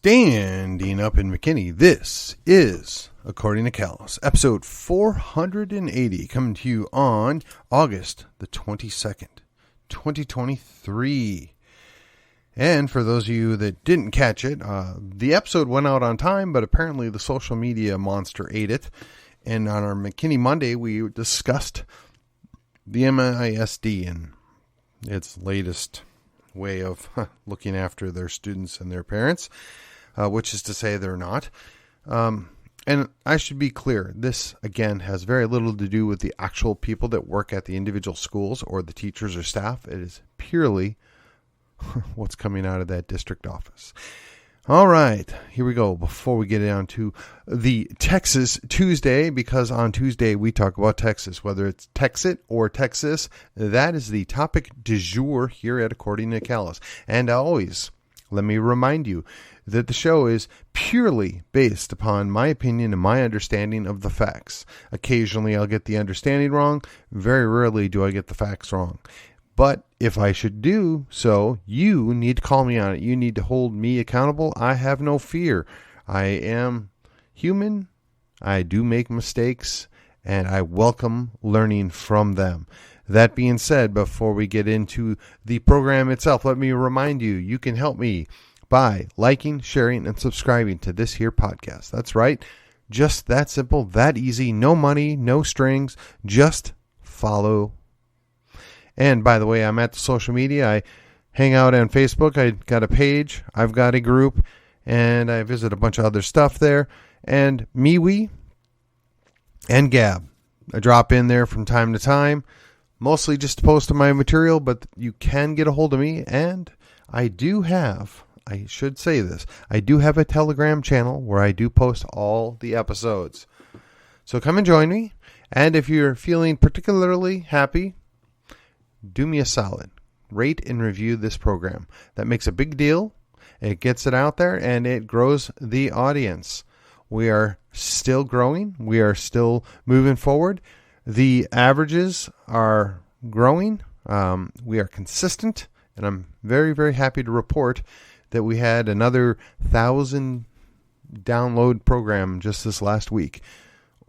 Standing up in McKinney, this is According to Callus, episode 480, coming to you on August the 22nd, 2023. And for those of you that didn't catch it, the episode went out on time, but apparently the social media monster ate it. And on our McKinney Monday, we discussed the MISD and its latest way of looking after their students and their parents, which is to say they're not. And I should be clear, this, again, has very little to do with the actual people that work at the individual schools or the teachers or staff. It is purely what's coming out of that district office. All right, here we go. Before we get down to the Texas Tuesday, because on Tuesday we talk about Texas, whether it's Texit or Texas, that is the topic du jour here at According to Callus. And always, let me remind you that the show is purely based upon my opinion and my understanding of the facts. Occasionally I'll get the understanding wrong. Very rarely do I get the facts wrong. But if I should do so, you need to call me on it. You need to hold me accountable. I have no fear. I am human. I do make mistakes, and I welcome learning from them. That being said, before we get into the program itself, let me remind you, you can help me by liking, sharing, and subscribing to this here podcast. That's right. Just that simple, that easy. No money, no strings. Just follow. And by the way, I'm at the social media. I hang out on Facebook. I got a page. I've got a group. And I visit a bunch of other stuff there. And MeWe and Gab. I drop in there from time to time. Mostly just to post my material, but you can get a hold of me. And I do have, I should say this, I do have a Telegram channel where I do post all the episodes. So come and join me. And if you're feeling particularly happy, do me a solid. Rate and review this program. That makes a big deal. It gets it out there and it grows the audience. We are still growing. We are still moving forward. The averages are growing. We are consistent. And I'm very, very happy to report that we had another 1,000 download program just this last week.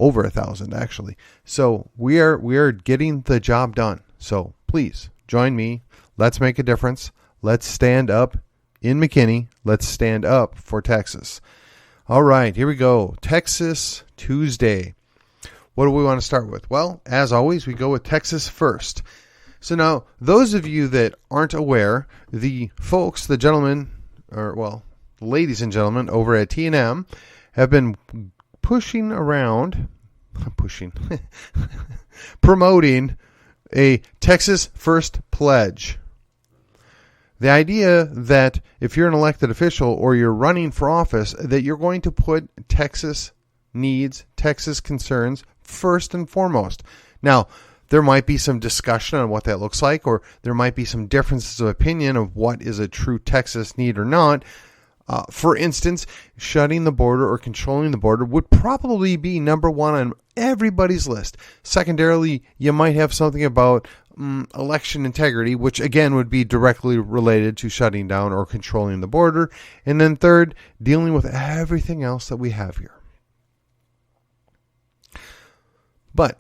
Over 1,000 actually. So we are getting the job done. So please join me. Let's make a difference. Let's stand up in McKinney. Let's stand up for Texas. All right, here we go. Texas Tuesday. What do we want to start with? Well, as always, we go with Texas first. So now, those of you that aren't aware, the folks, the gentlemen, or well, ladies and gentlemen over at T&M have been promoting a Texas First Pledge. The idea that if you're an elected official or you're running for office, that you're going to put Texas needs, Texas concerns first and foremost. Now, there might be some discussion on what that looks like, or there might be some differences of opinion of what is a true Texas need or not. For instance, shutting the border or controlling the border would probably be number one on everybody's list. Secondarily, you might have something about election integrity, which again would be directly related to shutting down or controlling the border. And then third, dealing with everything else that we have here. But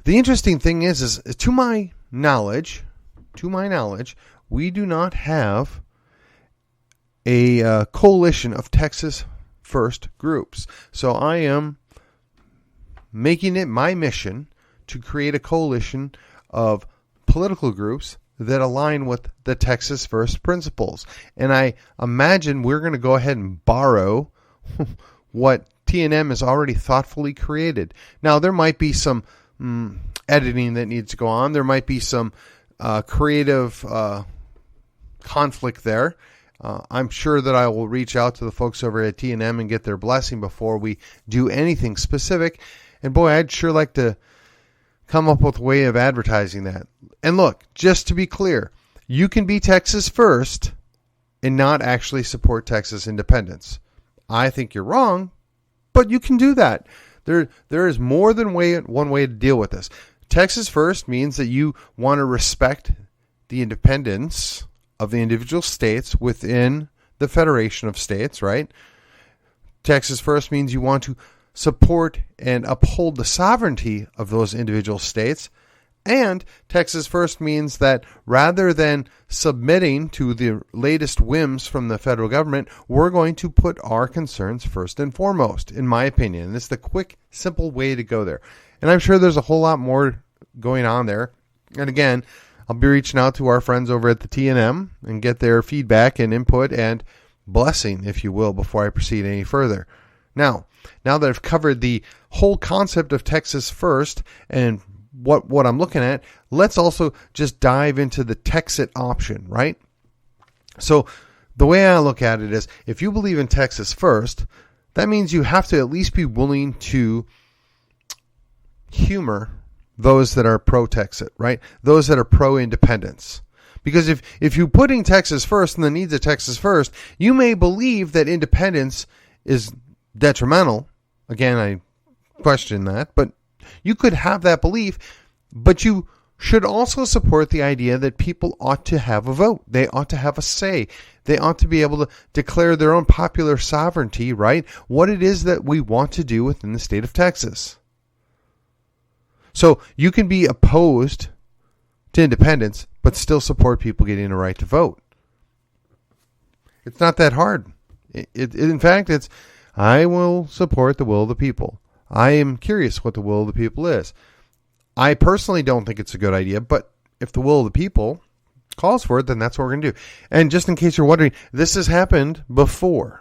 the interesting thing is to my knowledge, we do not have a coalition of Texas First groups. So I am making it my mission to create a coalition of political groups that align with the Texas First principles. And I imagine we're going to go ahead and borrow what T&M has already thoughtfully created. Now, there might be some editing that needs to go on. There might be some creative conflict there. I'm sure that I will reach out to the folks over at T&M and get their blessing before we do anything specific. And boy, I'd sure like to come up with a way of advertising that. And look, just to be clear, you can be Texas First and not actually support Texas independence. I think you're wrong, but you can do that. There is more than one way to deal with this. Texas First means that you want to respect the independence of the individual states within the Federation of States, right? Texas First means you want to support and uphold the sovereignty of those individual states. And Texas First means that rather than submitting to the latest whims from the federal government, we're going to put our concerns first and foremost, in my opinion. And this is the quick, simple way to go there. And I'm sure there's a whole lot more going on there. And again, I'll be reaching out to our friends over at the T&M and get their feedback and input and blessing, if you will, before I proceed any further. Now that I've covered the whole concept of Texas First and what I'm looking at, let's also just dive into the Texit option, right? So the way I look at it is, if you believe in Texas First, that means you have to at least be willing to humor those that are pro-Texit, right? Those that are pro-independence. Because if you're putting Texas first and the needs of Texas first, you may believe that independence is detrimental. Again, I question that, but you could have that belief, but you should also support the idea that people ought to have a vote. They ought to have a say. They ought to be able to declare their own popular sovereignty, right? What it is that we want to do within the state of Texas. So you can be opposed to independence, but still support people getting a right to vote. It's not that hard. In fact, it's, I will support the will of the people. I am curious what the will of the people is. I personally don't think it's a good idea, but if the will of the people calls for it, then that's what we're going to do. And just in case you're wondering, this has happened before.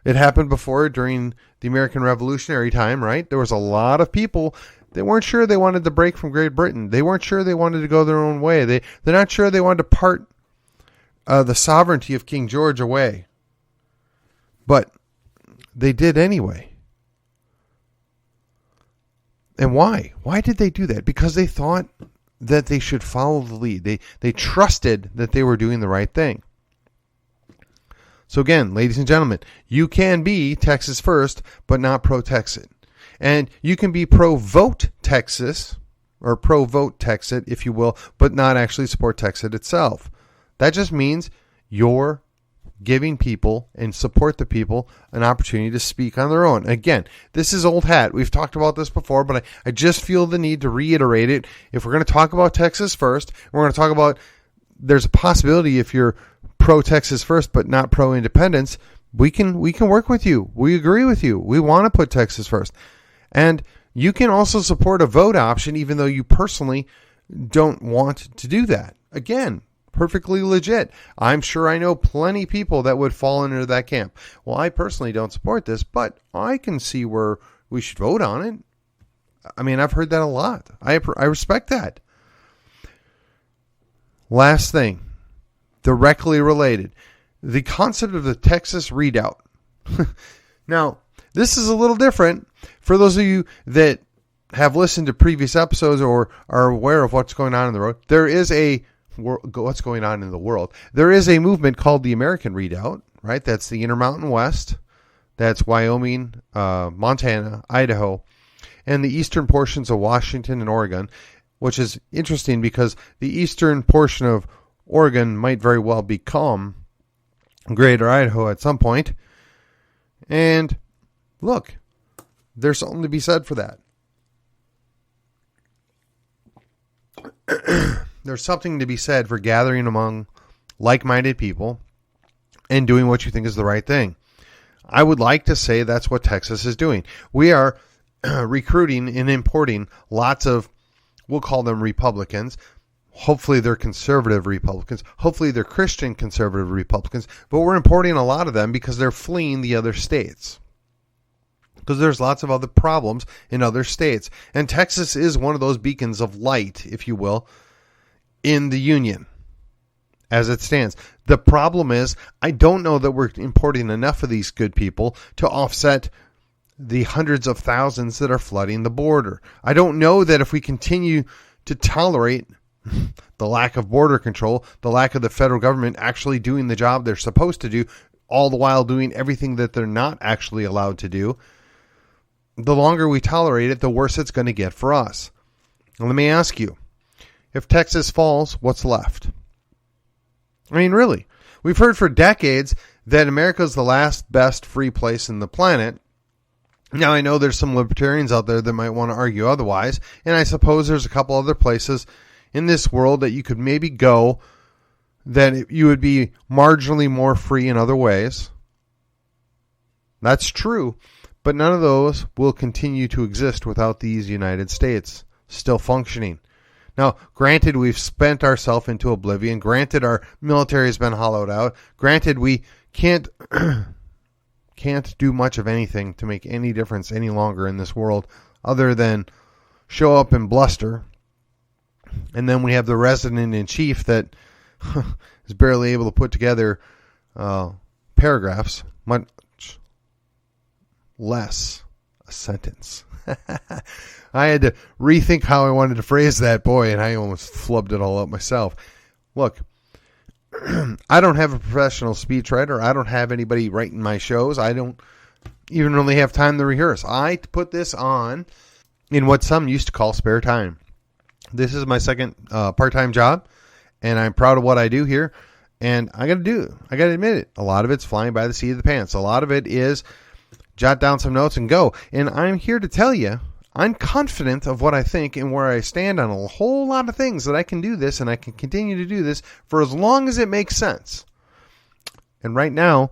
It happened before during the American Revolutionary time, right? There was a lot of people that weren't sure they wanted to break from Great Britain. They weren't sure they wanted to go their own way. They're not sure they wanted to part the sovereignty of King George away. But they did anyway. And why? Why did they do that? Because they thought that they should follow the lead. They trusted that they were doing the right thing. So again, ladies and gentlemen, you can be Texas First, but not pro-Texit. And you can be pro-vote Texas, or pro-vote Texit, if you will, but not actually support Texit itself. That just means you're giving people and support the people an opportunity to speak on their own. Again, this is old hat. We've talked about this before, but I just feel the need to reiterate it. If we're going to talk about Texas First, we're going to talk about, there's a possibility if you're pro-Texas First but not pro-independence, we can work with you. We agree with you. We want to put Texas first. And you can also support a vote option even though you personally don't want to do that. Again, perfectly legit. I'm sure I know plenty of people that would fall into that camp. Well, I personally don't support this, but I can see where we should vote on it. I mean, I've heard that a lot. I respect that. Last thing, directly related, the concept of the Texas Redoubt. Now, this is a little different. For those of you that have listened to previous episodes or are aware of what's going on in the road, there is what's going on in the world. There is a movement called the American Redoubt, right? That's the Intermountain West. That's Wyoming, Montana, Idaho, and the eastern portions of Washington and Oregon, which is interesting because the eastern portion of Oregon might very well become Greater Idaho at some point. And look, there's something to be said for that. There's something to be said for gathering among like-minded people and doing what you think is the right thing. I would like to say that's what Texas is doing. We are recruiting and importing lots of, we'll call them Republicans. Hopefully they're conservative Republicans. Hopefully they're Christian conservative Republicans. But we're importing a lot of them because they're fleeing the other states. Because there's lots of other problems in other states. And Texas is one of those beacons of light, if you will, in the Union as it stands. The problem is, I don't know that we're importing enough of these good people to offset the hundreds of thousands that are flooding the border. I don't know that if we continue to tolerate the lack of border control, the lack of the federal government actually doing the job they're supposed to do, all the while doing everything that they're not actually allowed to do, the longer we tolerate it, the worse it's going to get for us. And let me ask you, if Texas falls, what's left? I mean, really, we've heard for decades that America is the last best free place in the planet. Now, I know there's some libertarians out there that might want to argue otherwise, and I suppose there's a couple other places in this world that you could maybe go that you would be marginally more free in other ways. That's true, but none of those will continue to exist without these United States still functioning. Now, granted, we've spent ourselves into oblivion. Granted, our military has been hollowed out. Granted, we can't do much of anything to make any difference any longer in this world other than show up and bluster. And then we have the resident-in-chief that is barely able to put together paragraphs, much less a sentence. I had to rethink how I wanted to phrase that, boy, and I almost flubbed it all up myself. Look, I don't have a professional speechwriter. I don't have anybody writing my shows. I don't even really have time to rehearse. I put this on in what some used to call spare time. This is my second part-time job, and I'm proud of what I do here. And I got to admit it. A lot of it's flying by the seat of the pants. A lot of it is jot down some notes and go. And I'm here to tell you, I'm confident of what I think and where I stand on a whole lot of things that I can do this and I can continue to do this for as long as it makes sense. And right now,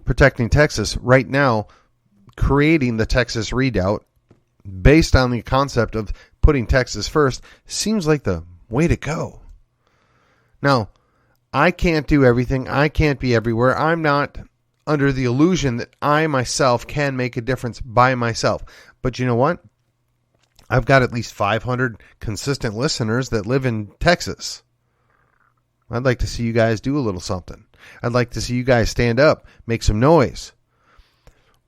protecting Texas, right now, creating the Texas Redoubt based on the concept of putting Texas first seems like the way to go. Now, I can't do everything. I can't be everywhere. I'm not under the illusion that I myself can make a difference by myself. But you know what? I've got at least 500 consistent listeners that live in Texas. I'd like to see you guys do a little something. I'd like to see you guys stand up, make some noise.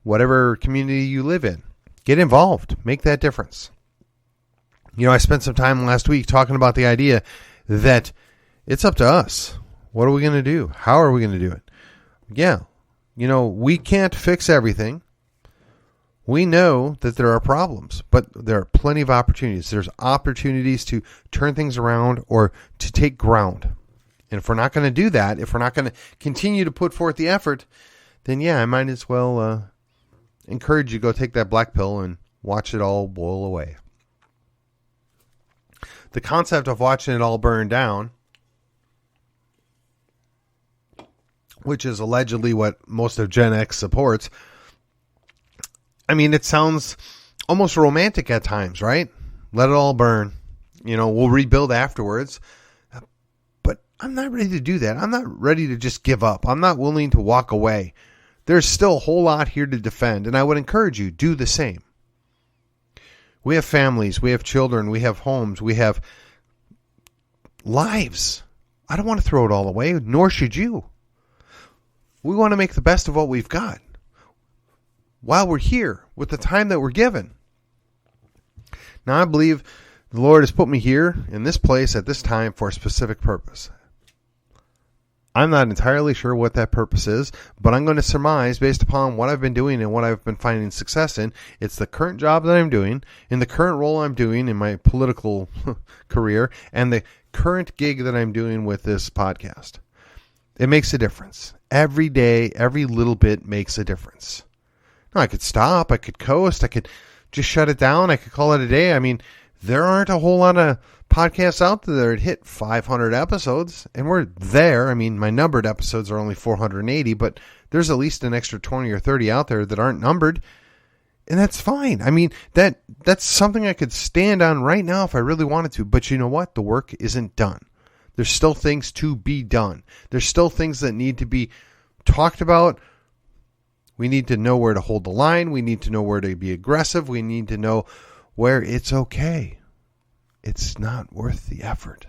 Whatever community you live in, get involved, make that difference. You know, I spent some time last week talking about the idea that it's up to us. What are we going to do? How are we going to do it? Yeah, you know, we can't fix everything. We know that there are problems, but there are plenty of opportunities. There's opportunities to turn things around or to take ground. And if we're not going to do that, if we're not going to continue to put forth the effort, then yeah, I might as well encourage you to go take that black pill and watch it all boil away. The concept of watching it all burn down, which is allegedly what most of Gen X supports, I mean, it sounds almost romantic at times, right? Let it all burn. You know, we'll rebuild afterwards. But I'm not ready to do that. I'm not ready to just give up. I'm not willing to walk away. There's still a whole lot here to defend, and I would encourage you, do the same. We have families, we have children, we have homes, we have lives. I don't want to throw it all away, nor should you. We want to make the best of what we've got while we're here with the time that we're given. Now, I believe the Lord has put me here in this place at this time for a specific purpose. I'm not entirely sure what that purpose is, but I'm going to surmise based upon what I've been doing and what I've been finding success in. It's the current job that I'm doing, in the current role I'm doing in my political career, and the current gig that I'm doing with this podcast. It makes a difference. Every day, every little bit makes a difference. Now, I could stop, I could coast, I could just shut it down, I could call it a day. I mean, there aren't a whole lot of podcasts out there that hit 500 episodes, and we're there. I mean, my numbered episodes are only 480, but there's at least an extra 20 or 30 out there that aren't numbered, and that's fine. I mean, that's something I could stand on right now if I really wanted to, but you know what? The work isn't done. There's still things to be done. There's still things that need to be talked about. We need to know where to hold the line. We need to know where to be aggressive. We need to know where it's okay. It's not worth the effort.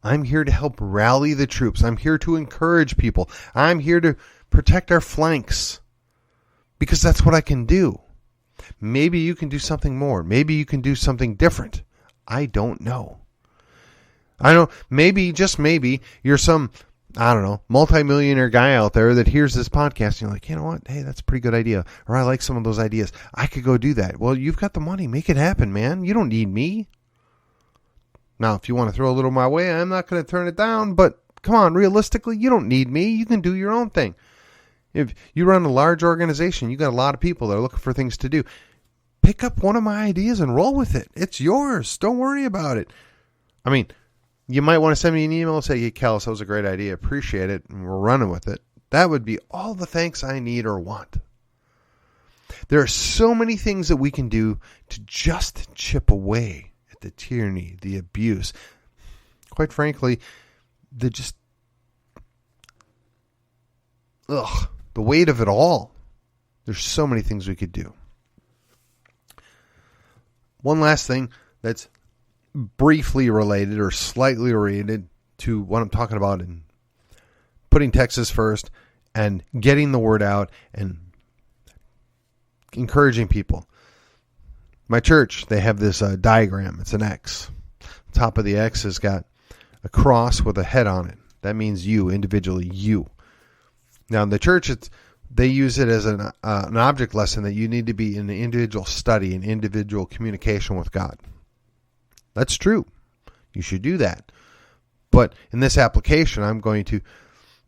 I'm here to help rally the troops. I'm here to encourage people. I'm here to protect our flanks because that's what I can do. Maybe you can do something more. Maybe you can do something different. I don't know. I don't know. Maybe, just maybe, you're some, I don't know, multimillionaire guy out there that hears this podcast and you're like, you know what? Hey, that's a pretty good idea. Or I like some of those ideas. I could go do that. Well, you've got the money. Make it happen, man. You don't need me. Now, if you want to throw a little my way, I'm not going to turn it down, but Come on, realistically, you don't need me. You can do your own thing. If you run a large organization, you got a lot of people that are looking for things to do. Pick up one of my ideas and roll with it. It's yours. Don't worry about it. I mean, you might want to send me an email and say, hey, Callis, that was a great idea. Appreciate it. And we're running with it. That would be all the thanks I need or want. There are so many things that we can do to just chip away at the tyranny, the abuse. Quite frankly, the weight of it all. There's so many things we could do. One last thing that's briefly related or slightly related to what I'm talking about in putting Texas first and getting the word out and encouraging people. My church, they have this diagram. It's an X. The top of the X has got a cross with a head on it. That means you, individually, you. Now, in the church, they use it as an object lesson that you need to be in an individual study, an individual communication with God. That's true. You should do that. But in this application, I'm going to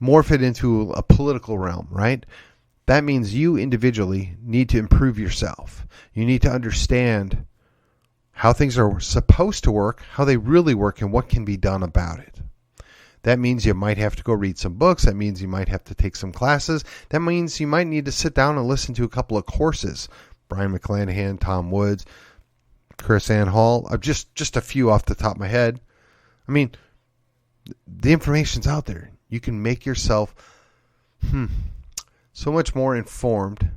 morph it into a political realm, right? That means you individually need to improve yourself. You need to understand how things are supposed to work, how they really work, and what can be done about it. That means you might have to go read some books. That means you might have to take some classes. That means you might need to sit down and listen to a couple of courses. Brian McClanahan, Tom Woods, Chris Ann Hall. Just a few off the top of my head. I mean, the information's out there. You can make yourself so much more informed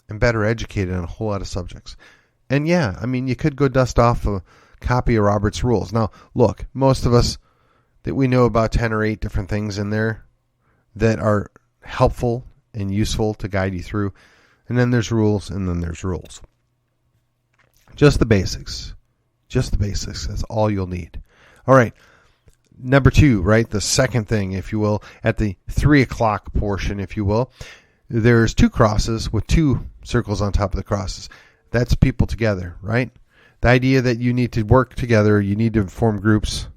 and better educated on a whole lot of subjects. And yeah, I mean, you could go dust off a copy of Robert's Rules. Now, look, most of us that we know about 10 or 8 different things in there that are helpful and useful to guide you through. And then there's rules, and then there's rules. Just the basics. Just the basics. That's all you'll need. All right. Number 2, right? The second thing, if you will, at the 3 o'clock portion, if you will, there's 2 crosses with 2 circles on top of the crosses. That's people together, right? The idea that you need to work together, you need to form groups,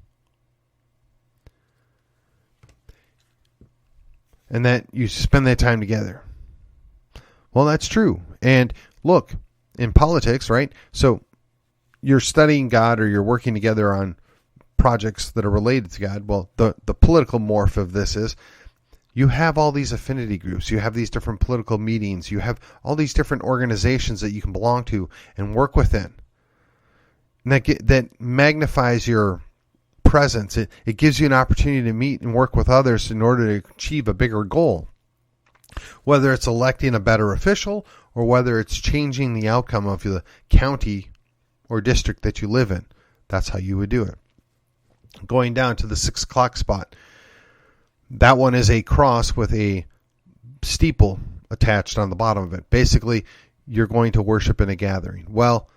and that you spend that time together. Well, that's true. And look, in politics, right? So you're studying God or you're working together on projects that are related to God. Well, the political morph of this is you have all these affinity groups. You have these different political meetings. You have all these different organizations that you can belong to and work within. And that magnifies your presence. It gives you an opportunity to meet and work with others in order to achieve a bigger goal. Whether it's electing a better official or whether it's changing the outcome of the county or district that you live in. That's how you would do it. Going down to the 6 o'clock spot. That one is a cross with a steeple attached on the bottom of it. Basically, you're going to worship in a gathering. Well,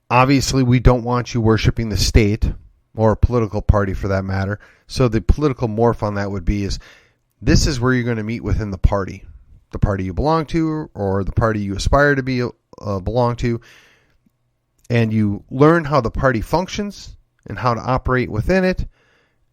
obviously we don't want you worshiping the state or a political party for that matter. So the political morph on that would be this is where you're going to meet within the party you belong to or the party you aspire to be belong to, and you learn how the party functions and how to operate within it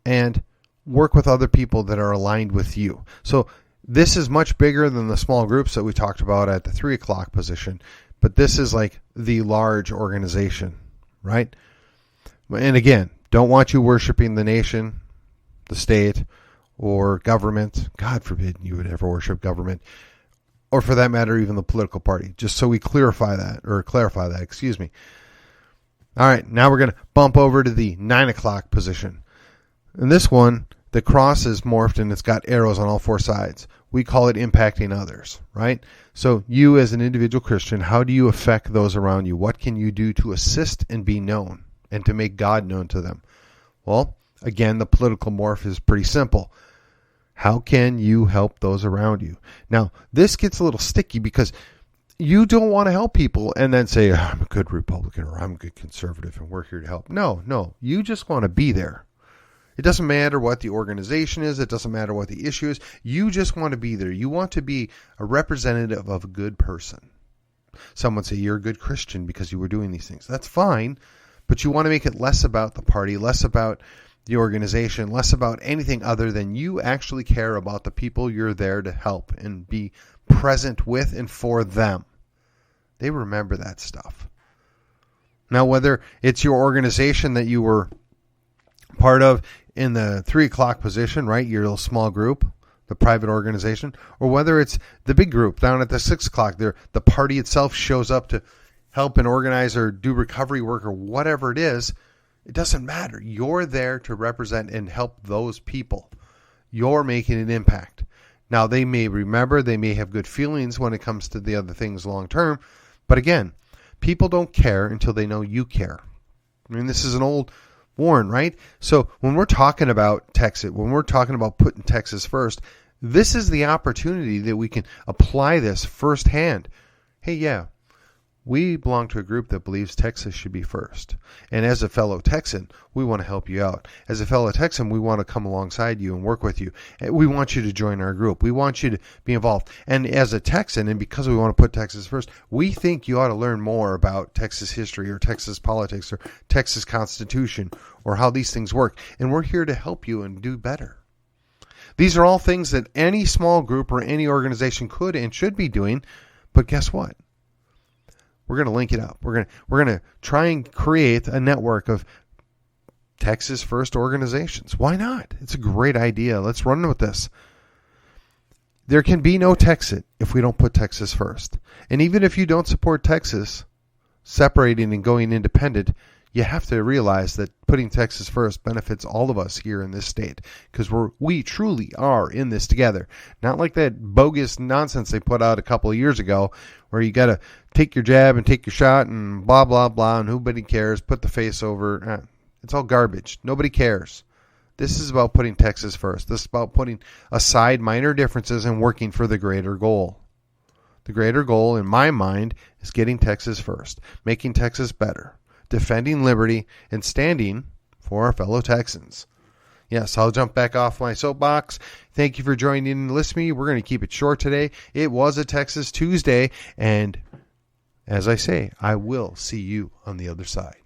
and work with other people that are aligned with you. So this is much bigger than the small groups that we talked about at the 3 o'clock position, but this is like the large organization, right? And again, don't want you worshiping the nation, the state, or government. God forbid you would ever worship government, or for that matter, even the political party. Just so we clarify that. All right, now we're going to bump over to the 9 o'clock position. In this one, the cross is morphed and it's got arrows on all 4 sides. We call it impacting others, right? So you as an individual Christian, how do you affect those around you? What can you do to assist and be known and to make God known to them? Well, again, the political morph is pretty simple. How can you help those around you? Now, this gets a little sticky because you don't want to help people and then say, I'm a good Republican or I'm a good conservative and we're here to help. No. You just want to be there. It doesn't matter what the organization is. It doesn't matter what the issue is. You just want to be there. You want to be a representative of a good person. Some would say you're a good Christian because you were doing these things. That's fine, but you want to make it less about the party, less about the organization, less about anything other than you actually care about the people you're there to help and be present with and for them. They remember that stuff. Now, whether it's your organization that you were part of in the 3 o'clock position, right, your little small group, the private organization, or whether it's the big group down at the 6 o'clock, the party itself shows up to help and organize or do recovery work or whatever it is, it doesn't matter. You're there to represent and help those people. You're making an impact. Now, they may remember, they may have good feelings when it comes to the other things long term, but again, people don't care until they know you care. I mean, this is an old warn, right? So when we're talking about Texit, when we're talking about putting Texas first, this is the opportunity that we can apply this firsthand. Hey, yeah, we belong to a group that believes Texas should be first. And as a fellow Texan, we want to help you out. As a fellow Texan, we want to come alongside you and work with you. We want you to join our group. We want you to be involved. And as a Texan, and because we want to put Texas first, we think you ought to learn more about Texas history or Texas politics or Texas Constitution or how these things work. And we're here to help you and do better. These are all things that any small group or any organization could and should be doing. But guess what? We're going to link it up. We're going to try and create a network of Texas First organizations. Why not? It's a great idea. Let's run with this. There can be no Texit if we don't put Texas first. And even if you don't support Texas separating and going independent, you have to realize that putting Texas first benefits all of us here in this state because we truly are in this together. Not like that bogus nonsense they put out a couple of years ago where you got to take your jab and take your shot and blah, blah, blah, and nobody cares. Put the face over. It's all garbage. Nobody cares. This is about putting Texas first. This is about putting aside minor differences and working for the greater goal. The greater goal, in my mind, is getting Texas first, making Texas better, defending liberty, and standing for our fellow Texans. Yes, I'll jump back off my soapbox. Thank you for joining in and listening to me. We're going to keep it short today. It was a Texas Tuesday, and as I say, I will see you on the other side.